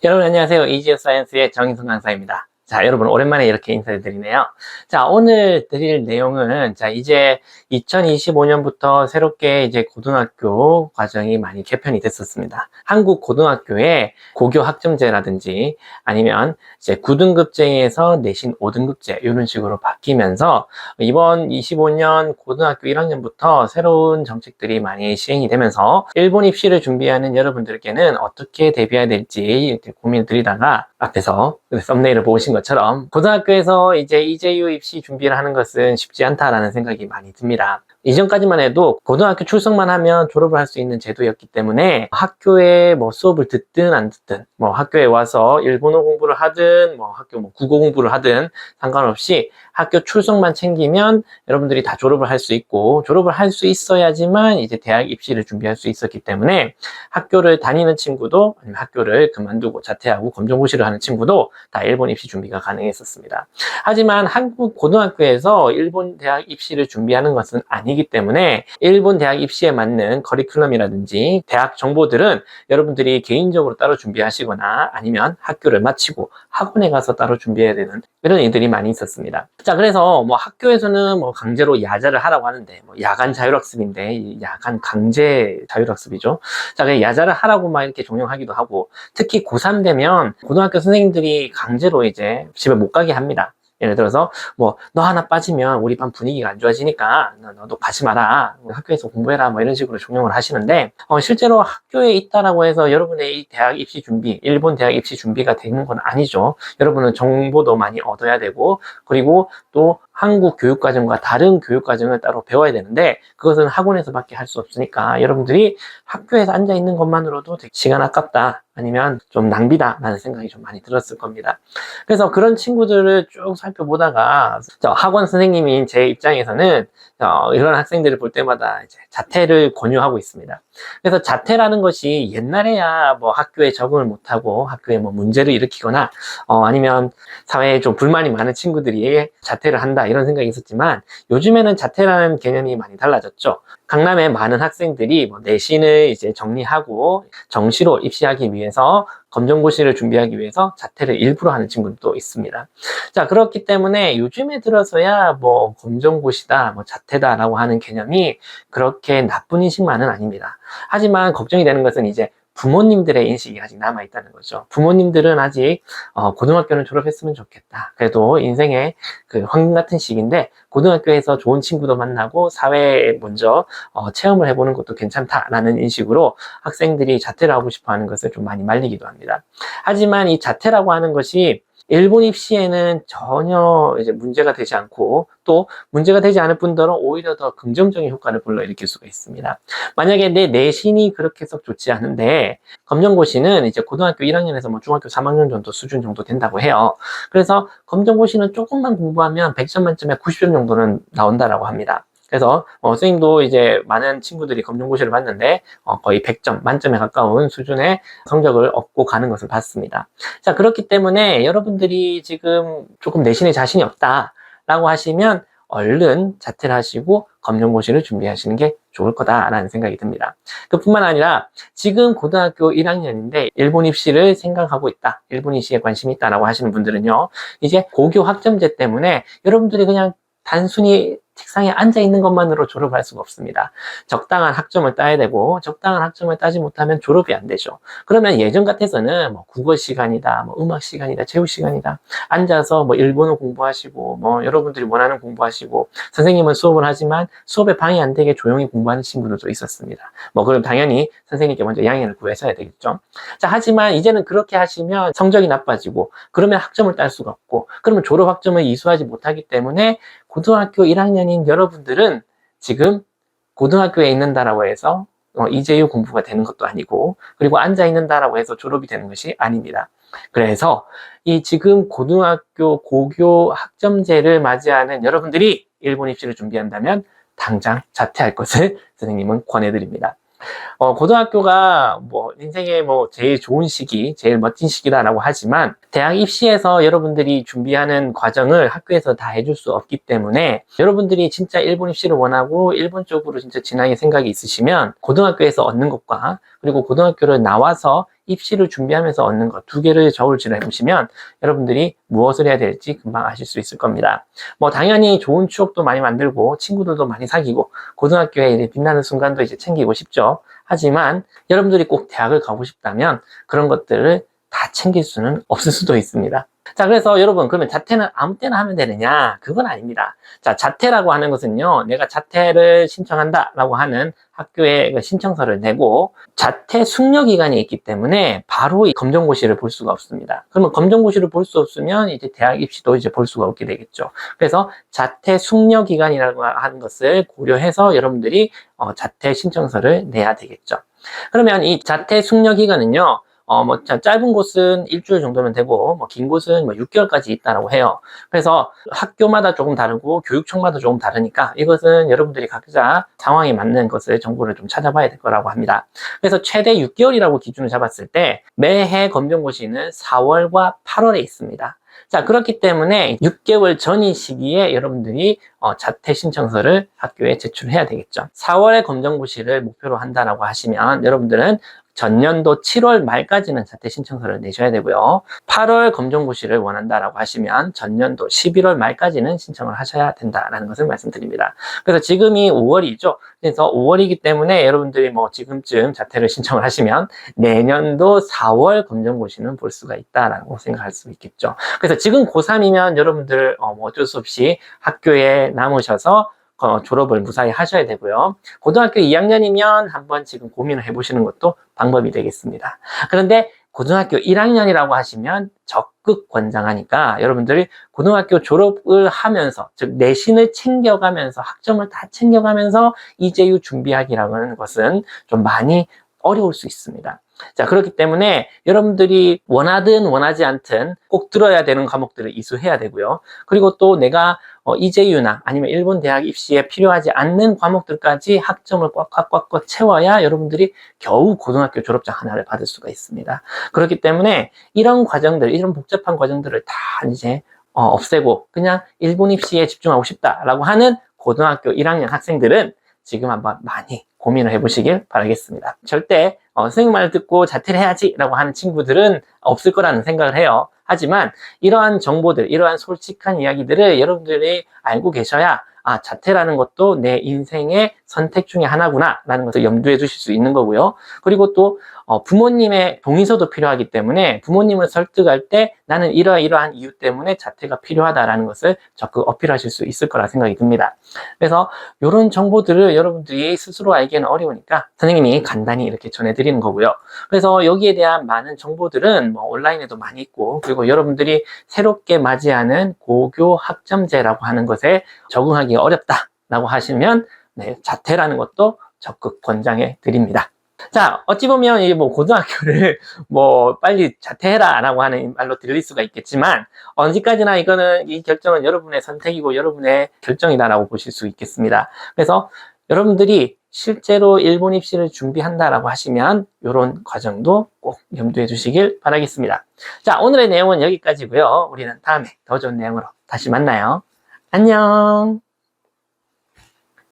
여러분 안녕하세요. 이지오 사이언스의 정인성 강사입니다. 자, 여러분 오랜만에 이렇게 인사를 드리네요. 자, 오늘 드릴 내용은 이제 2025년부터 새롭게 이제 고등학교 과정이 많이 개편이 됐었습니다. 한국 고등학교의 고교 학점제라든지 아니면 이제 9등급제에서 내신 5등급제 이런 식으로 바뀌면서 이번 25년 고등학교 1학년부터 새로운 정책들이 많이 시행이 되면서 일본 입시를 준비하는 여러분들께는 어떻게 대비해야 될지 이렇게 고민을 드리다가 앞에서 썸네일을 보신 것처럼 고등학교에서 이제 이재유 입시 준비를 하는 것은 쉽지 않다라는 생각이 많이 듭니다. 이전까지만 해도 고등학교 출석만 하면 졸업을 할 수 있는 제도였기 때문에 학교에 뭐 수업을 듣든 안 듣든 뭐 학교에 와서 일본어 공부를 하든 뭐 학교 뭐 국어 공부를 하든 상관없이 학교 출석만 챙기면 여러분들이 다 졸업을 할 수 있고 졸업을 할 수 있어야지만 이제 대학 입시를 준비할 수 있었기 때문에 학교를 다니는 친구도 아니면 학교를 그만두고 자퇴하고 검정고시를 하는 친구도 다 일본 입시 준비가 가능했었습니다. 하지만 한국 고등학교에서 일본 대학 입시를 준비하는 것은 아니기 때문에 일본 대학 입시에 맞는 커리큘럼이라든지 대학 정보들은 여러분들이 개인적으로 따로 준비하시거나 아니면 학교를 마치고 학원에 가서 따로 준비해야 되는 이런 일들이 많이 있었습니다. 자, 그래서 뭐 학교에서는 뭐 강제로 야자를 하라고 하는데 뭐 야간 자율학습인데 야간 강제 자율학습이죠. 자, 그래서 야자를 하라고 막 이렇게 종용하기도 하고 특히 고3 되면 고등학교 선생님들이 강제로 이제 집에 못 가게 합니다. 예를 들어서 뭐 너 하나 빠지면 우리 반 분위기가 안 좋아지니까 너도 가지 마라, 학교에서 공부해라, 뭐 이런 식으로 종용을 하시는데 실제로 학교에 있다라고 해서 여러분의 이 대학 입시 준비, 일본 대학 입시 준비가 되는 건 아니죠. 여러분은 정보도 많이 얻어야 되고 그리고 또 한국 교육과정과 다른 교육과정을 따로 배워야 되는데 그것은 학원에서밖에 할 수 없으니까 여러분들이 학교에서 앉아 있는 것만으로도 되게 시간 아깝다 아니면 좀 낭비다 라는 생각이 좀 많이 들었을 겁니다. 그래서 그런 친구들을 쭉 살펴보다가 학원 선생님인 제 입장에서는 이런 학생들을 볼 때마다 이제 자퇴를 권유하고 있습니다. 그래서 자퇴라는 것이 옛날에야 뭐 학교에 적응을 못하고 학교에 뭐 문제를 일으키거나 아니면 사회에 좀 불만이 많은 친구들이 자퇴를 한다 이런 생각이 있었지만 요즘에는 자퇴라는 개념이 많이 달라졌죠. 강남의 많은 학생들이 뭐 내신을 이제 정리하고 정시로 입시하기 위해서 검정고시를 준비하기 위해서 자퇴를 일부러 하는 친구들도 있습니다. 자, 그렇기 때문에 요즘에 들어서야 뭐 검정고시다, 뭐 자퇴다라고 하는 개념이 그렇게 나쁜 인식만은 아닙니다. 하지만 걱정이 되는 것은 이제 부모님들의 인식이 아직 남아있다는 거죠. 부모님들은 아직 고등학교는 졸업했으면 좋겠다. 그래도 인생의 그 황금 같은 시기인데 고등학교에서 좋은 친구도 만나고 사회에 먼저 체험을 해보는 것도 괜찮다라는 인식으로 학생들이 자퇴를 하고 싶어 하는 것을 좀 많이 말리기도 합니다. 하지만 이 자퇴라고 하는 것이 일본 입시에는 전혀 이제 문제가 되지 않고 또 문제가 되지 않을 뿐더러 오히려 더 긍정적인 효과를 불러일으킬 수가 있습니다. 만약에 내 내신이 그렇게 썩 좋지 않은데 검정고시는 이제 고등학교 1학년에서 뭐 중학교 3학년 정도 수준 정도 된다고 해요. 그래서 검정고시는 조금만 공부하면 100점 만점에 90점 정도는 나온다라고 합니다. 그래서 선생님도 이제 많은 친구들이 검정고시를 봤는데 거의 100점 만점에 가까운 수준의 성적을 얻고 가는 것을 봤습니다. 자, 그렇기 때문에 여러분들이 지금 조금 내신에 자신이 없다 라고 하시면 얼른 자퇴를 하시고 검정고시를 준비하시는 게 좋을 거다라는 생각이 듭니다. 그뿐만 아니라 지금 고등학교 1학년인데 일본 입시를 생각하고 있다, 일본 입시에 관심이 있다라고 하시는 분들은요, 이제 고교 학점제 때문에 여러분들이 그냥 단순히 책상에 앉아 있는 것만으로 졸업할 수가 없습니다. 적당한 학점을 따야 되고 적당한 학점을 따지 못하면 졸업이 안 되죠. 그러면 예전 같아서는 뭐 국어 시간이다, 뭐 음악 시간이다, 체육 시간이다, 앉아서 뭐 일본어 공부하시고 뭐 여러분들이 원하는 공부하시고 선생님은 수업을 하지만 수업에 방해 안 되게 조용히 공부하는 친구들도 있었습니다. 뭐 그럼 당연히 선생님께 먼저 양해를 구해서야 되겠죠. 자, 하지만 이제는 그렇게 하시면 성적이 나빠지고 그러면 학점을 딸 수가 없고 그러면 졸업 학점을 이수하지 못하기 때문에 고등학교 1학년인 여러분들은 지금 고등학교에 있는다라고 해서 이재유 공부가 되는 것도 아니고 그리고 앉아 있는다라고 해서 졸업이 되는 것이 아닙니다. 그래서 이 지금 고등학교 고교 학점제를 맞이하는 여러분들이 일본 입시를 준비한다면 당장 자퇴할 것을 선생님은 권해드립니다. 고등학교가 뭐 인생의 뭐 제일 좋은 시기, 제일 멋진 시기다라고 하지만 대학 입시에서 여러분들이 준비하는 과정을 학교에서 다 해줄 수 없기 때문에 여러분들이 진짜 일본 입시를 원하고 일본 쪽으로 진짜 진학의 생각이 있으시면 고등학교에서 얻는 것과 그리고 고등학교를 나와서 입시를 준비하면서 얻는 것 두 개를 저울질을 해보시면 여러분들이 무엇을 해야 될지 금방 아실 수 있을 겁니다. 뭐 당연히 좋은 추억도 많이 만들고 친구들도 많이 사귀고 고등학교에 이제 빛나는 순간도 이제 챙기고 싶죠. 하지만 여러분들이 꼭 대학을 가고 싶다면 그런 것들을 다 챙길 수는 없을 수도 있습니다. 자, 그래서 여러분, 그러면 자퇴는 아무 때나 하면 되느냐? 그건 아닙니다. 자, 자퇴라고 하는 것은요, 내가 자퇴를 신청한다 라고 하는 학교에 그 신청서를 내고 자퇴 숙려 기간이 있기 때문에 바로 이 검정고시를 볼 수가 없습니다. 그러면 검정고시를 볼 수 없으면 이제 대학 입시도 이제 볼 수가 없게 되겠죠. 그래서 자퇴 숙려 기간이라고 하는 것을 고려해서 여러분들이 자퇴 신청서를 내야 되겠죠. 그러면 이 자퇴 숙려 기간은요, 뭐, 짧은 곳은 일주일 정도면 되고, 뭐, 긴 곳은 뭐 6개월까지 있다라고 해요. 그래서 학교마다 조금 다르고, 교육청마다 조금 다르니까, 이것은 여러분들이 각자 상황에 맞는 것을 정보를 좀 찾아봐야 될 거라고 합니다. 그래서 최대 6개월이라고 기준을 잡았을 때, 매해 검정고시는 4월과 8월에 있습니다. 자, 그렇기 때문에 6개월 전인 시기에 여러분들이 자퇴 신청서를 학교에 제출해야 되겠죠. 4월에 검정고시를 목표로 한다라고 하시면 여러분들은 전년도 7월 말까지는 자퇴 신청서를 내셔야 되고요. 8월 검정고시를 원한다라고 하시면 전년도 11월 말까지는 신청을 하셔야 된다라는 것을 말씀드립니다. 그래서 지금이 5월이죠. 그래서 5월이기 때문에 여러분들이 뭐 지금쯤 자퇴를 신청을 하시면 내년도 4월 검정고시는 볼 수가 있다라고 생각할 수 있겠죠. 그래서 지금 고3이면 여러분들 뭐 어쩔 수 없이 학교에 남으셔서 졸업을 무사히 하셔야 되고요. 고등학교 2학년이면 한번 지금 고민을 해보시는 것도 방법이 되겠습니다. 그런데 고등학교 1학년이라고 하시면 적극 권장하니까 여러분들이 고등학교 졸업을 하면서, 즉 내신을 챙겨가면서, 학점을 다 챙겨가면서 이재유 준비하기라고 하는 것은 좀 많이 어려울 수 있습니다. 자, 그렇기 때문에 여러분들이 원하든 원하지 않든 꼭 들어야 되는 과목들을 이수해야 되고요. 그리고 또 내가 이재유나 아니면 일본 대학 입시에 필요하지 않는 과목들까지 학점을 꽉꽉꽉 채워야 여러분들이 겨우 고등학교 졸업장 하나를 받을 수가 있습니다. 그렇기 때문에 이런 과정들, 이런 복잡한 과정들을 다 이제 없애고 그냥 일본 입시에 집중하고 싶다라고 하는 고등학교 1학년 학생들은 지금 한번 많이 고민을 해보시길 바라겠습니다. 절대 선생님 말 듣고 자퇴를 해야지 라고 하는 친구들은 없을 거라는 생각을 해요. 하지만 이러한 정보들, 이러한 솔직한 이야기들을 여러분들이 알고 계셔야 자퇴라는 것도 내 인생의 선택 중에 하나구나 라는 것을 염두에 두실 수 있는 거고요. 그리고 또 부모님의 동의서도 필요하기 때문에 부모님을 설득할 때 나는 이러한 이유 때문에 자퇴가 필요하다라는 것을 적극 어필하실 수 있을 거라 생각이 듭니다. 그래서 이런 정보들을 여러분들이 스스로 알기는 어려우니까 선생님이 간단히 이렇게 전해드리는 거고요. 그래서 여기에 대한 많은 정보들은 뭐 온라인에도 많이 있고, 그리고 여러분들이 새롭게 맞이하는 고교 학점제라고 하는 것에 적응하기 어렵다라고 하시면 자퇴라는 것도 적극 권장해 드립니다. 자, 어찌 보면 이 뭐 고등학교를 뭐 빨리 자퇴해라 라고 하는 말로 들릴 수가 있겠지만 언제까지나 이 결정은 여러분의 선택이고 여러분의 결정이다라고 보실 수 있겠습니다. 그래서 여러분들이 실제로 일본 입시를 준비한다라고 하시면 이런 과정도 꼭 염두에 두시길 바라겠습니다. 자, 오늘의 내용은 여기까지고요. 우리는 다음에 더 좋은 내용으로 다시 만나요. 안녕.